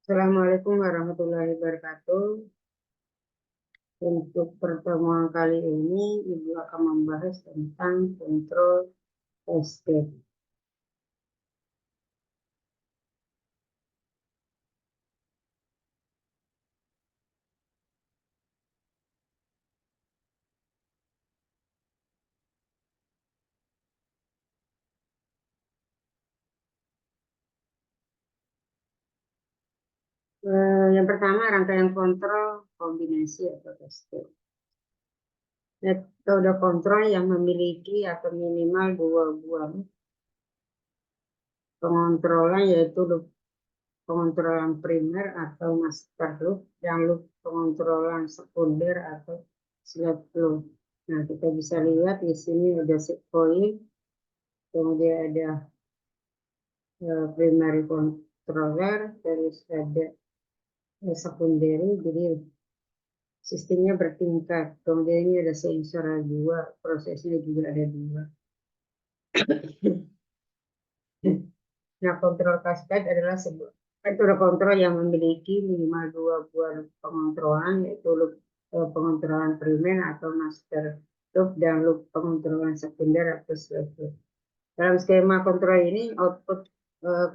Assalamualaikum warahmatullahi wabarakatuh. Untuk pertemuan kali ini, Ibu akan membahas tentang kontrol escape. Yang pertama, rangkaian kontrol kombinasi atau escape. Metode kontrol yang memiliki atau minimal dua buah pengontrolan, yaitu loop pengontrolan primer atau master loop dan loop pengontrolan sekunder atau slave loop. Nah, kita bisa lihat di sini ada set point, kemudian ada primary controller, terus ada secondary, jadi sistemnya bertingkat. Kemudian ini ada sensor dua, prosesnya juga ada dua. Nah, kontrol cascade adalah sebuah metode kontrol yang memiliki minimal dua buah pengontrolan, yaitu loop pengontrolan primer atau master loop dan loop pengontrolan sekunder atau slave loop. Dalam skema kontrol ini, output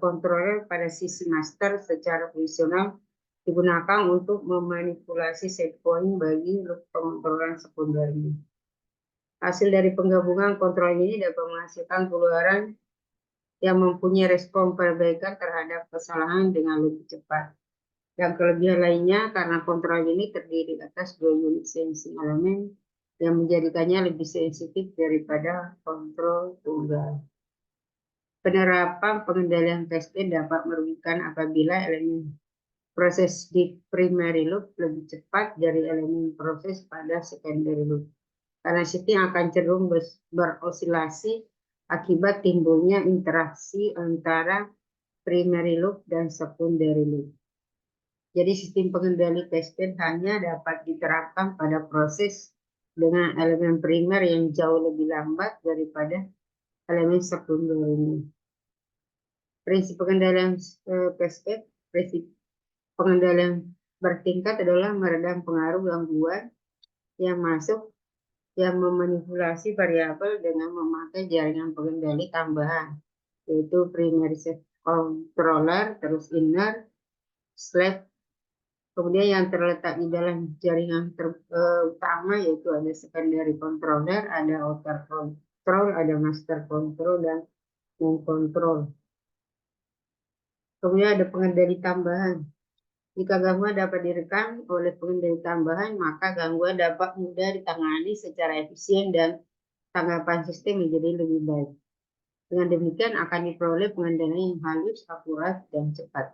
controller pada sisi master secara fungsional digunakan untuk memanipulasi set point bagi loop pengontrolan sekundernya. Hasil dari penggabungan kontrol ini dapat menghasilkan keluaran yang mempunyai respon perbaikan terhadap kesalahan dengan lebih cepat. Dan kelebihan lainnya, karena kontrol ini terdiri atas dua unit sensing elemen yang menjadikannya lebih sensitif daripada kontrol tunggal. Penerapan pengendalian cascade dapat merugikan apabila elemen proses di primary loop lebih cepat dari elemen proses pada secondary loop. Karena sistem akan cenderung berosilasi akibat timbulnya interaksi antara primary loop dan secondary loop. Jadi sistem pengendali cascade hanya dapat diterapkan pada proses dengan elemen primer yang jauh lebih lambat daripada elemen secondary. Prinsip pengendalian cascade, prinsip pengendalian bertingkat adalah meredam pengaruh gangguan yang masuk yang memanipulasi variabel dengan memakai jaringan pengendali tambahan, yaitu primary controller, terus inner, slave, kemudian yang terletak di dalam jaringan utama, yaitu ada secondary controller, ada outer control, ada master control, dan main control. Kemudian ada pengendali tambahan. Jika gangguan dapat direkam oleh pengendali tambahan, maka gangguan dapat mudah ditangani secara efisien dan tanggapan sistem menjadi lebih baik. Dengan demikian akan diperoleh pengendalian yang halus, akurat, dan cepat.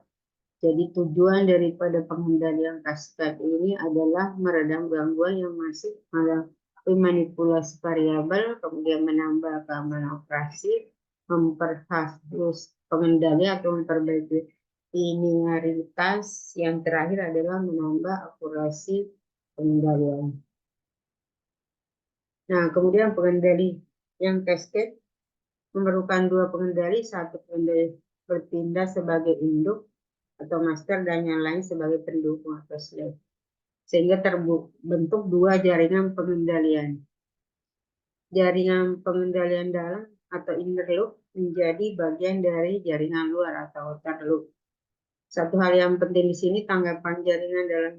Jadi tujuan daripada pengendalian cascade ini adalah meredam gangguan yang masuk melalui manipulasi variabel, kemudian menambah keamanan operasi, memperhalus pengendali atau memperbaiki linearitas, yang terakhir adalah menambah akurasi pengendalian. Nah, kemudian pengendali yang cascade memerlukan dua pengendali, satu pengendali bertindak sebagai induk atau master dan yang lain sebagai pendukung atau slave, sehingga terbentuk dua jaringan pengendalian. Jaringan pengendalian dalam atau inner loop menjadi bagian dari jaringan luar atau outer loop. Satu hal yang penting di sini, tanggapan jaringan dalam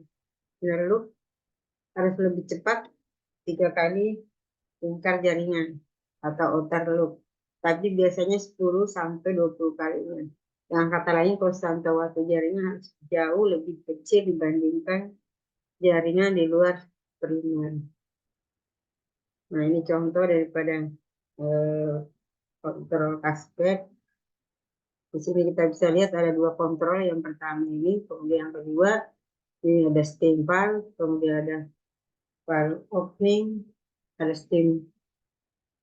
inner loop harus lebih cepat 3 kali lingkar jaringan atau outer loop, tapi biasanya 10 sampai 20 kalinya. Dengan kata lain, konstanta waktu jaringan harus jauh lebih kecil dibandingkan jaringan di luar primer. Nah, ini contoh daripada kontrol cascade. Di sini kita bisa lihat ada dua kontrol. Yang pertama ini, kemudian yang kedua ini ada steam valve, kemudian ada valve opening, ada steam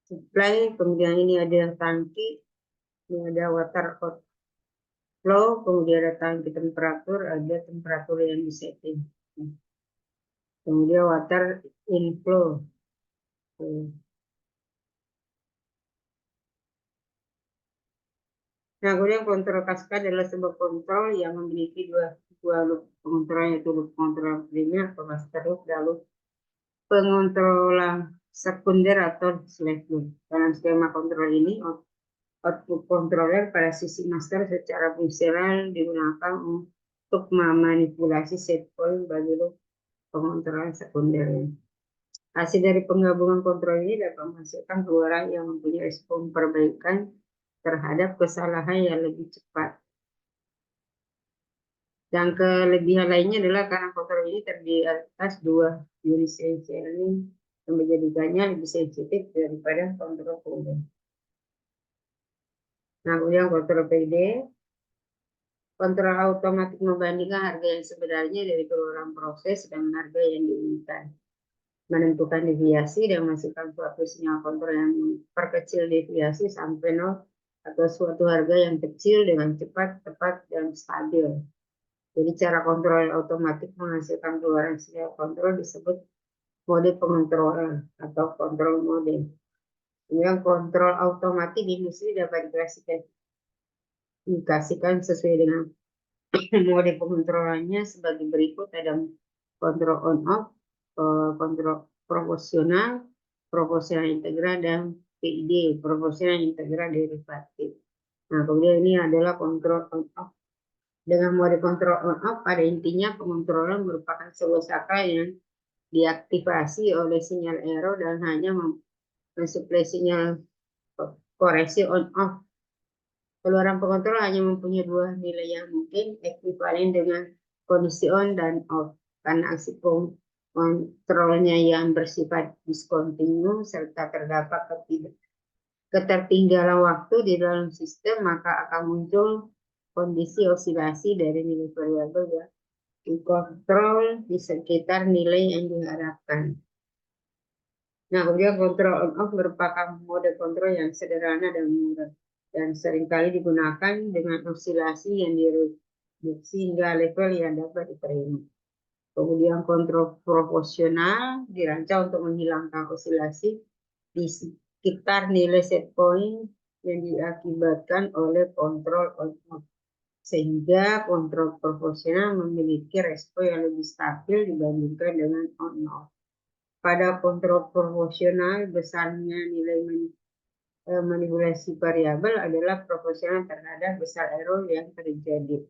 supply, kemudian ini ada tangki, ini ada water outflow, kemudian ada tangki temperatur, ada temperatur yang disetting, kemudian water inflow. Nah, kemudian kontrol kaskad adalah sebuah kontrol yang memiliki dua loop pengontrol, yaitu loop pengontrol primer atau master loop, dan loop pengontrolan sekunder atau slave loop. Dalam skema kontrol ini, output controller pada sisi master secara fungsional digunakan untuk memanipulasi set point bagi loop pengontrolan sekunder. Hasil dari penggabungan kontrol ini dapat menghasilkan keluaran yang mempunyai respon perbaikan terhadap kesalahan yang lebih cepat. Dan kelebihan lainnya adalah karena kontrol ini terdiri atas dua unit sensing yang menjadikannya lebih sensitif daripada kontrol umum. Nah, kemudian kontrol PD, kontrol otomatis membandingkan harga yang sebenarnya dari keluaran proses dan harga yang diinginkan. Menentukan deviasi dan menghasilkan suatu sinyal kontrol yang memperkecil deviasi sampai 0 atau suatu harga yang kecil dengan cepat, tepat, dan stabil. Jadi cara kontrol otomatis menghasilkan keluaran sinyal kontrol disebut mode pengontrolan atau kontrol mode. Kemudian kontrol otomatis di industri dapat dikasihkan sesuai dengan mode pengontrolannya sebagai berikut. Ada kontrol on off, kontrol proporsional, proporsional integral, dan PID, proporsional integral derivatif. Nah, kemudian ini adalah kontrol on off. Dengan mode kontrol on off, pada intinya pengontrolan merupakan sebuah saklar yang diaktifasi oleh sinyal error dan hanya mensuplai sinyal koreksi on off. Keluaran pengontrol hanya mempunyai dua nilai yang mungkin ekuivalen dengan kondisi on dan off. Karena aksi kontrolnya yang bersifat diskontinu serta terdapat ketertinggalan waktu di dalam sistem, maka akan muncul kondisi osilasi dari nilai variabel yang dikontrol di sekitar nilai yang diharapkan. Nah, kemudian kontrol on off merupakan mode kontrol yang sederhana dan mudah dan seringkali digunakan dengan osilasi yang direduksi hingga level yang dapat diterima. Kemudian kontrol proporsional dirancang untuk menghilangkan osilasi di sekitar nilai set point yang diakibatkan oleh kontrol on off, sehingga kontrol proporsional memiliki respon yang lebih stabil dibandingkan dengan on off. Pada kontrol proporsional, besarnya nilai manipulasi variabel adalah proporsional terhadap besar error yang terjadi.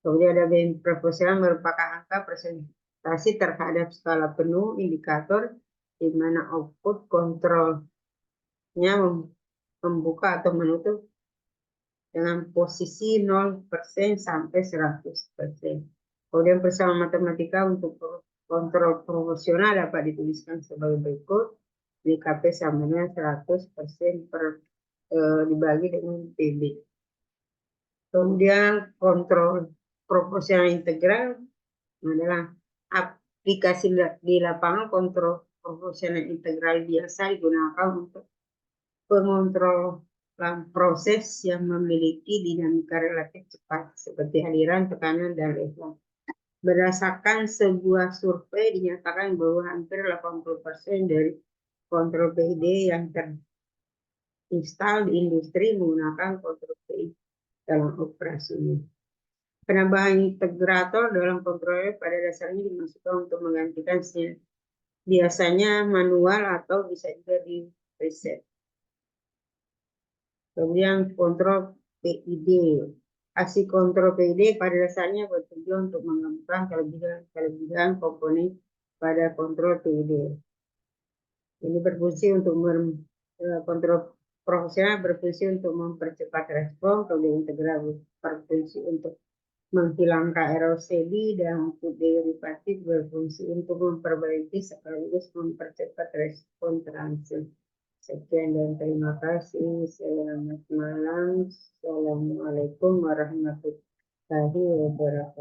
Kemudian ada BM proporsional merupakan angka presentasi terhadap skala penuh indikator di mana output kontrolnya membuka atau menutup dengan posisi 0% sampai 100%. Kemudian persamaan matematika untuk kontrol proporsional dapat dituliskan sebagai berikut. DKP sama dengan 100% dibagi dengan PB. Kemudian kontrol proporsional integral adalah aplikasi di lapangan. Kontrol proporsional integral biasa digunakan untuk pengontrolan proses yang memiliki dinamika relatif cepat seperti aliran, tekanan, dan level. Berdasarkan sebuah survei dinyatakan bahwa hampir 80% dari kontrol PID yang terinstall di industri menggunakan kontrol PID dalam operasinya. Penambahan integrator dalam kontrol pada dasarnya dimasukkan untuk menggantikan sinyal, biasanya manual atau bisa juga di reset. Kemudian kontrol PID. Aksi kontrol PID pada dasarnya bertujuan untuk mengembangkan kelebihan komponen pada kontrol PID. Ini berfungsi untuk kontrol proporsional berfungsi untuk mempercepat respon, kemudian integral berfungsi untuk menghilangkan error CB, dan output derivatif berfungsi untuk memperbaiki sekaligus mempercepat respon transit. Sekian dan terima kasih. Selamat malam. Assalamualaikum warahmatullahi wabarakatuh.